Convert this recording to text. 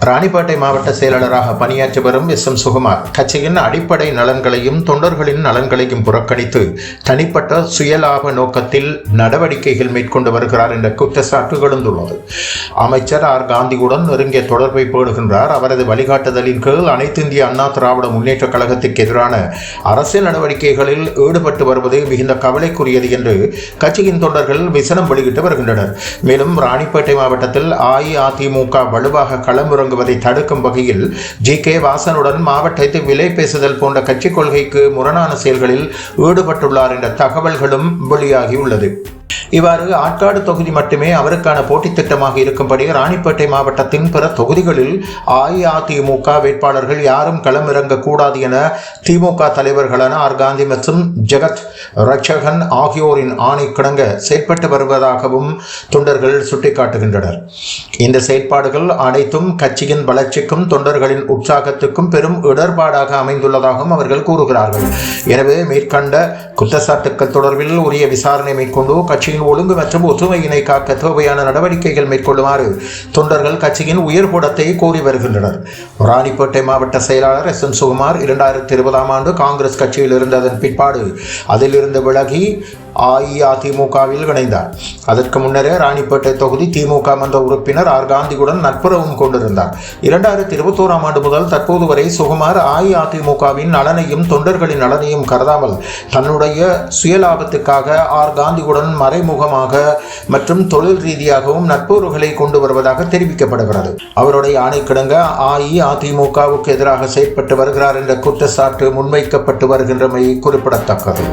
ராணிப்பேட்டை மாவட்ட செயலாளராக பணியாற்றி வரும் எஸ்.எம். சுகுமார் கட்சியின் அடிப்படை நலன்களையும் தொண்டர்களின் நலன்களையும் புறக்கணித்து தனிப்பட்ட சுயலாப நோக்கத்தில் நடவடிக்கைகள் மேற்கொண்டு வருகிறார் என்ற குற்றச்சாட்டு எழுந்துள்ளது. அமைச்சர் ஆர். காந்தியுடன் நெருங்கிய தொடர்பை பேணுகின்றார். அவரது வழிகாட்டுதலின் கீழ் அனைத்து இந்திய அண்ணா திராவிட முன்னேற்ற கழகத்திற்கு எதிரான அரசியல் நடவடிக்கைகளில் ஈடுபட்டு வருவது மிகுந்த கவலைக்குரியது என்று கட்சியின் தொண்டர்கள் விசனம் வெளியிட்டு வருகின்றனர். மேலும் ராணிப்பேட்டை மாவட்டத்தில் அஇஅதிமுக வலுவாக களமிறங்குவதை தடுக்கும் வகையில் ஜி.கே. வாசனுடன் மாவட்டத்தை விலை பேசுதல் போன்ற கட்சி கொள்கைக்கு முரணான செயல்களில் ஈடுபட்டுள்ளார் என்ற தகவல்களும் வெளியாகியுள்ளது. இவ்வாறு ஆற்காடு தொகுதி மட்டுமே அவருக்கான போட்டித் திட்டமாக இருக்கும்படி ராணிப்பேட்டை மாவட்டத்தின் பிற தொகுதிகளில் அஇஅதிமுக வேட்பாளர்கள் யாரும் களமிறங்கக்கூடாது என திமுக தலைவர்களான ஆர். காந்தி மற்றும் ஜெகத் ரட்சகன் ஆகியோரின் ஆணைக்கிணங்க செயற்பட்டு வருவதாகவும் தொண்டர்கள் சுட்டிக்காட்டுகின்றனர். இந்த செயற்பாடுகள் அனைத்தும் கட்சியின் வளர்ச்சிக்கும் தொண்டர்களின் உற்சாகத்துக்கும் பெரும் இடர்பாடாக அமைந்துள்ளதாகவும் அவர்கள் கூறுகிறார்கள். எனவே மேற்கண்ட குற்றச்சாட்டுக்கள் தொடர்பில் உரிய விசாரணை மேற்கொண்டு கட்சியின் ஒழுங்கு மற்றும் ஒற்றுமையினை காக்க தேவையான நடவடிக்கைகள் மேற்கொள்ளுமாறு தொண்டர்கள் கட்சியின் உயர்பூடத்தை கோரி வருகின்றனர். ராணிப்பேட்டை மாவட்ட செயலாளர் எஸ்.எம். சுகுமார் 2020ஆம் ஆண்டு காங்கிரஸ் கட்சியில் இருந்ததன் பிற்பாடு அதிலிருந்து விலகி அஇஅதிமுகவில் இணைந்தார். அதற்கு முன்னரே ராணிப்பேட்டை தொகுதி திமுக மன்ற உறுப்பினர் ஆர். காந்தியுடன் நட்புறவும் கொண்டிருந்தார். 2021ஆம் ஆண்டு முதல் தற்போது வரை சுகுமார் அஇஅதிமுகவின் நலனையும் தொண்டர்களின் நலனையும் கருதாமல் தன்னுடைய சுயலாபத்துக்காக ஆர். காந்தியுடன் மறைமுகமாக மற்றும் தொழில் ரீதியாகவும் நட்புறவுகளை கொண்டு வருவதாக தெரிவிக்கப்படுகிறது. அவருடைய ஆணைக்கிணங்க அஇஅதிமுகவுக்கு எதிராக செயற்பட்டு வருகிறார் என்ற குற்றச்சாட்டு முன்வைக்கப்பட்டு வருகின்றமை குறிப்பிடத்தக்கது.